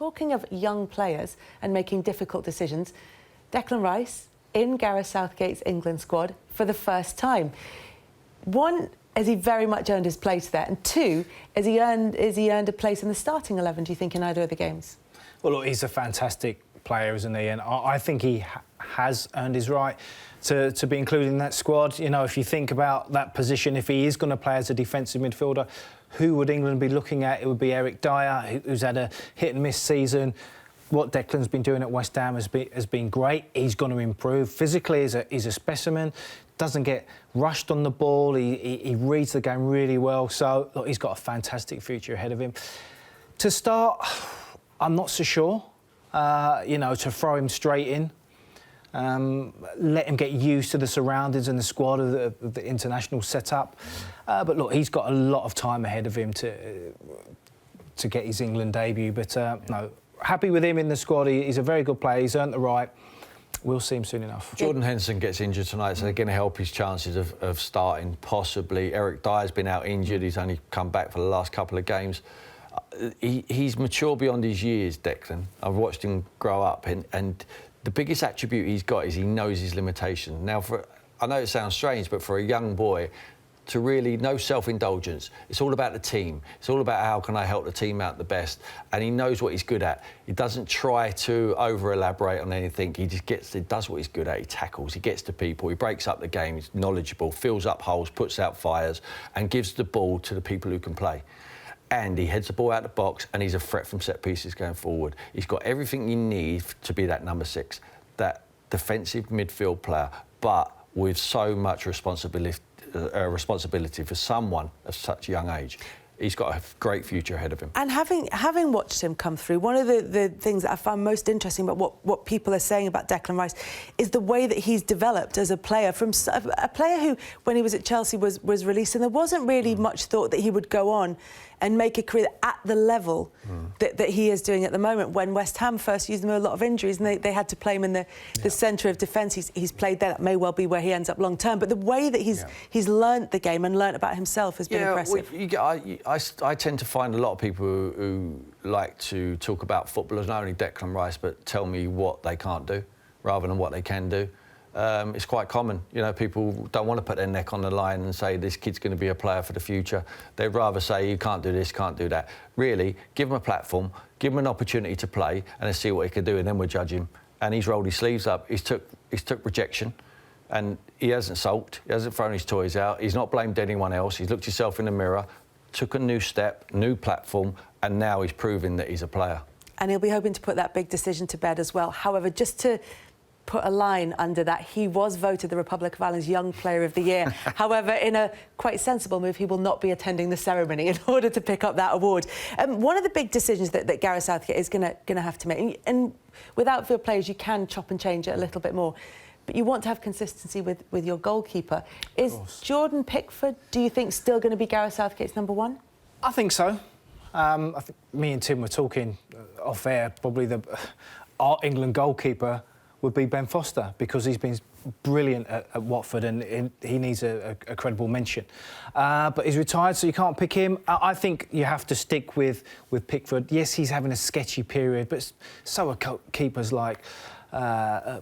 talking of young players and making difficult decisions, Declan Rice in Gareth Southgate's England squad for the first time. One, has he very much earned his place there? And two, has he earned a place in the starting 11, do you think, in either of the games? Well, look, he's a fantastic player, isn't he? And I think he has earned his right to be included in that squad. You know, if you think about that position, if he is going to play as a defensive midfielder, who would England be looking at? It would be Eric Dyer, who's had a hit-and-miss season. What Declan's been doing at West Ham has been great. He's going to improve. Physically, he's a specimen. Doesn't get rushed on the ball. He reads the game really well. So, look, he's got a fantastic future ahead of him. To start, I'm not so sure. You know, to throw him straight in. Let him get used to the surroundings and the squad of the international setup. But look, he's got a lot of time ahead of him to get his England debut. But no, happy with him in the squad. He's a very good player. He's earned the right. We'll see him soon enough. Jordan Henderson gets injured tonight, so they're going to help his chances of starting, possibly. Eric Dyer's been out injured. He's only come back for the last couple of games. He's mature beyond his years, Declan. I've watched him grow up, and the biggest attribute he's got is he knows his limitations. Now, I know it sounds strange, but for a young boy to really no self-indulgence. It's all about the team. It's all about how can I help the team out the best. And he knows what he's good at. He doesn't try to over-elaborate on anything. He does what he's good at. He tackles, he gets to people, he breaks up the game, he's knowledgeable, fills up holes, puts out fires, and gives the ball to the people who can play. And he heads the ball out the box, and he's a threat from set pieces going forward. He's got everything you need to be that number 6, that defensive midfield player, but with so much responsibility for someone of such a young age. He's got a great future ahead of him. And having watched him come through, one of the things that I found most interesting about what people are saying about Declan Rice is the way that he's developed as a player, from a player who, when he was at Chelsea, was released, and there wasn't really much thought that he would go on and make a career at the level that he is doing at the moment. When West Ham first used him, a lot of injuries, and they had to play him in the centre of defence. He's played there. That may well be where he ends up long term. But the way that he's learnt the game and learnt about himself has been impressive. I tend to find a lot of people who like to talk about footballers, not only Declan Rice, but tell me what they can't do rather than what they can do. It's quite common. You know, people don't want to put their neck on the line and say this kid's going to be a player for the future. They'd rather say you can't do this, can't do that. Really, give him a platform, give him an opportunity to play, and let's see what he can do, and then we'll judge him. And he's rolled his sleeves up. He's took rejection, and he hasn't sulked. He hasn't thrown his toys out. He's not blamed anyone else. He's looked himself in the mirror, took a new step, new platform, and now he's proving that he's a player. And he'll be hoping to put that big decision to bed as well. However, just to put a line under that, he was voted the Republic of Ireland's Young Player of the Year. However, in a quite sensible move, he will not be attending the ceremony in order to pick up that award. One of the big decisions that Gareth Southgate is going to have to make, and with outfield players you can chop and change it a little bit more, but you want to have consistency with your goalkeeper. Is Jordan Pickford, do you think, still going to be Gareth Southgate's number 1? I think so. I think me and Tim were talking off air. Probably our England goalkeeper would be Ben Foster, because he's been brilliant at Watford, and he needs a credible mention. But he's retired, so you can't pick him. I think you have to stick with Pickford. Yes, he's having a sketchy period, but so are keepers like De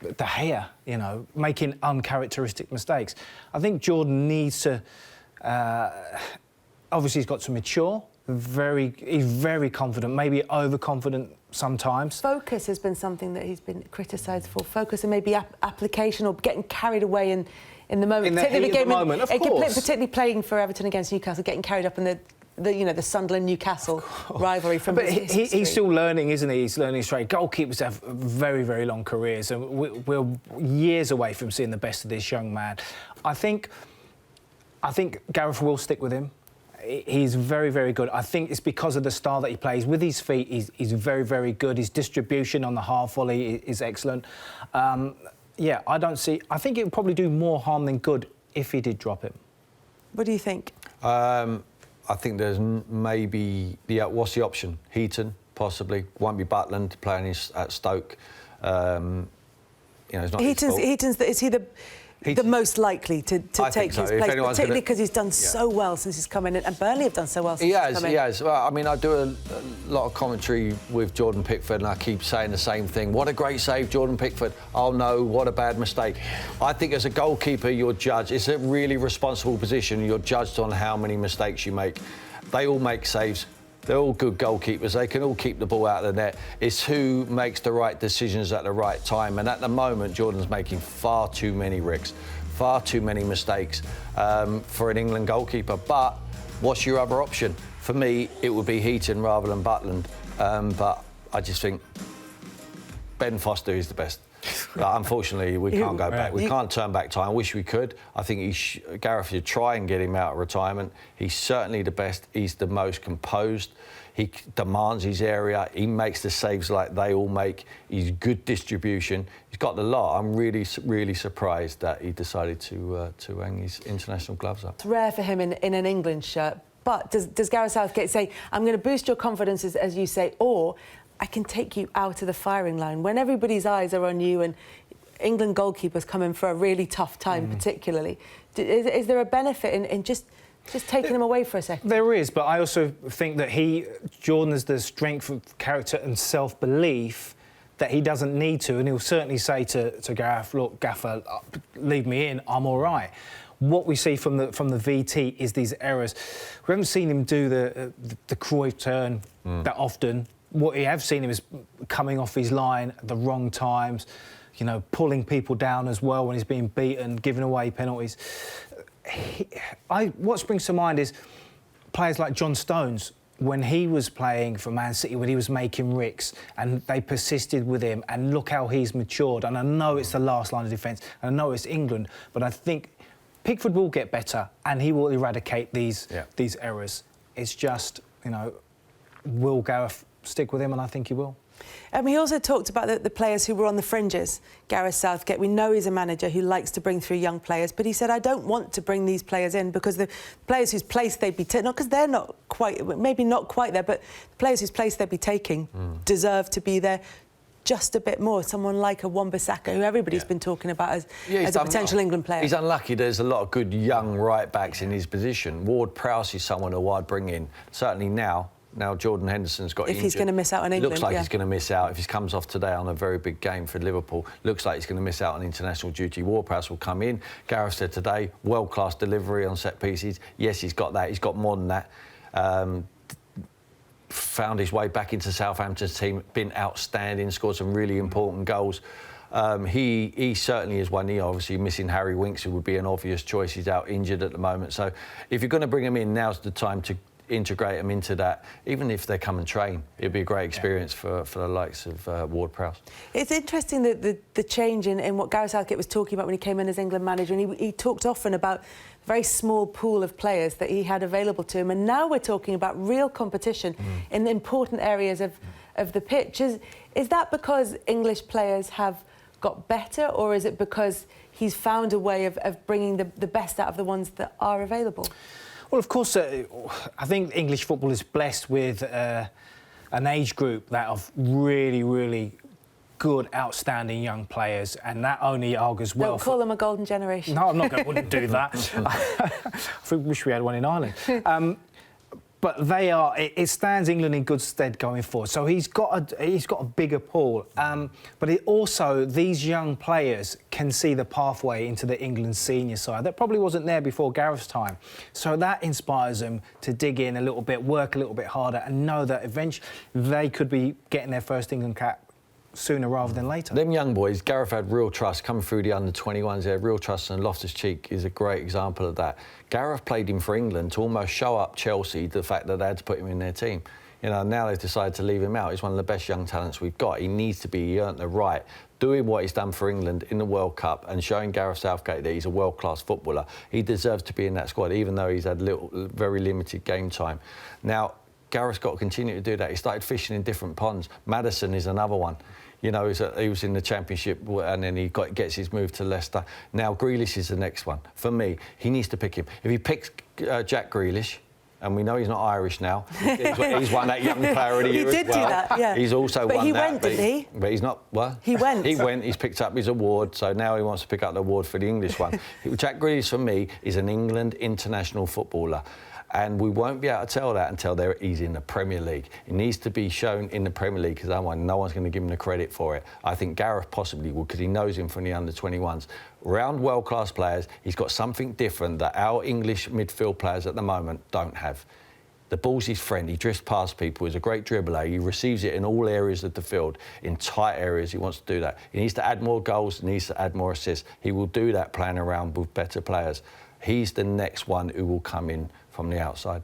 Gea, you know, making uncharacteristic mistakes. I think Jordan needs to... obviously, he's got to mature. He's very confident, maybe overconfident sometimes. Focus has been something that he's been criticised for. Focus and maybe application, or getting carried away in the moment. In the heat of the moment, of course. Particularly playing for Everton against Newcastle, getting carried up in the Sunderland-Newcastle rivalry. But he's still learning, isn't he? He's learning straight. Goalkeepers have very, very long careers, and we're years away from seeing the best of this young man. I think Gareth will stick with him. He's very, very good. I think it's because of the style that he plays. With his feet, he's very, very good. His distribution on the half volley is excellent. Yeah, I think it would probably do more harm than good if he did drop him. What do you think? I think there's maybe... what's the option? Heaton, possibly. Won't be Butland playing at Stoke. You know, it's not Heaton's... Is he the... the most likely to take so. his place, particularly because he's done so well since he's come in, and Burnley have done so well since he's come in. He has. Well, I mean, I do a lot of commentary with Jordan Pickford, and I keep saying the same thing. What a great save, Jordan Pickford. Oh, no, what a bad mistake. I think as a goalkeeper, you're judged. It's a really responsible position. You're judged on how many mistakes you make. They all make saves. They're all good goalkeepers. They can all keep the ball out of the net. It's who makes the right decisions at the right time. And at the moment, Jordan's making far too many ricks, far too many mistakes for an England goalkeeper. But what's your other option? For me, it would be Heaton rather than Butland. But I just think Ben Foster is the best. But unfortunately, we can't go back. We can't turn back time. I wish we could. I think Gareth should try and get him out of retirement. He's certainly the best. He's the most composed. He demands his area. He makes the saves like they all make. He's good distribution. He's got the lot. I'm really, really surprised that he decided to hang his international gloves up. It's rare for him in an England shirt. But does Gareth Southgate say, I'm going to boost your confidence, as you say, or I can take you out of the firing line when everybody's eyes are on you and England goalkeepers come in for a really tough time, particularly? Is there a benefit in just taking him away for a second? There is, but I also think that Jordan has the strength of character and self-belief that he doesn't need to, and he'll certainly say to Gareth, look, Gaffer, leave me in, I'm all right. What we see from the VT is these errors. We haven't seen him do the Cruyff turn that often. What we have seen him is coming off his line at the wrong times, you know, pulling people down as well when he's being beaten, giving away penalties. What springs to mind is players like John Stones, when he was playing for Man City, when he was making ricks, and they persisted with him, and look how he's matured. And I know it's the last line of defence, and I know it's England, but I think Pickford will get better, and he will eradicate these errors. It's just, you know, will Gareth stick with him? And I think he will. He also talked about the players who were on the fringes. Gareth Southgate, we know he's a manager who likes to bring through young players, but he said, I don't want to bring these players in because the players whose place they'd be taking, not because they're not quite, maybe not quite there, but the players whose place they'd be taking deserve to be there just a bit more. Someone like a Wan-Bissaka, who everybody's been talking about as a potential England player. He's unlucky. There's a lot of good young right-backs in his position. Ward-Prowse is someone who I'd bring in, certainly now. Now Jordan Henderson's got injured. If he's going to miss out on England, looks like he's going to miss out. If he comes off today on a very big game for Liverpool, looks like he's going to miss out on international duty. Ward-Prowse will come in. Gareth said today, world-class delivery on set pieces. Yes, he's got that. He's got more than that. Found his way back into Southampton's team, been outstanding, scored some really important goals. He certainly is one. He obviously missing Harry Winks, who would be an obvious choice. He's out injured at the moment. So if you're going to bring him in, now's the time to integrate them into that. Even if they come and train, it'd be a great experience for the likes of Ward-Prowse. It's interesting that the change in what Gareth Southgate was talking about when he came in as England manager, and he talked often about a very small pool of players that he had available to him, and now we're talking about real competition in the important areas of the pitch. Is that because English players have got better, or is it because he's found a way of bringing the best out of the ones that are available? Well, of course, I think English football is blessed with an age group that of really, really good, outstanding young players, and that only augurs well. Don't call them a golden generation. No, I'm not going to wouldn't do that. I wish we had one in Ireland. But they are. It stands England in good stead going forward. So he's got a bigger pool. But also these young players can see the pathway into the England senior side that probably wasn't there before Gareth's time. So that inspires them to dig in a little bit, work a little bit harder, and know that eventually they could be getting their first England cap sooner rather than later. Them young boys, Gareth had real trust coming through the under-21s there, real trust, and Loftus-Cheek is a great example of that. Gareth played him for England to almost show up Chelsea the fact that they had to put him in their team. You know, now they've decided to leave him out. He's one of the best young talents we've got. He needs to be, he earned the right, doing what he's done for England in the World Cup and showing Gareth Southgate that he's a world-class footballer. He deserves to be in that squad, even though he's had very limited game time. Now, Gareth's got to continue to do that. He started fishing in different ponds. Maddison is another one. You know, he was in the Championship and then he gets his move to Leicester. Now, Grealish is the next one. For me, he needs to pick him. If he picks Jack Grealish, and we know he's not Irish now. He's won that young player of the year. He did as well. do that, yeah. He's also but won he that. Went, didn't he? But he's not. What? He went. He went. He's picked up his award, so now he wants to pick up the award for the English one. Jack Grealish, for me, is an England international footballer. And we won't be able to tell that until he's in the Premier League. He needs to be shown in the Premier League because no one's going to give him the credit for it. I think Gareth possibly will because he knows him from the under-21s. Round world-class players, he's got something different that our English midfield players at the moment don't have. The ball's his friend. He drifts past people. He's a great dribbler. He receives it in all areas of the field. In tight areas, he wants to do that. He needs to add more goals. He needs to add more assists. He will do that playing around with better players. He's the next one who will come in from the outside.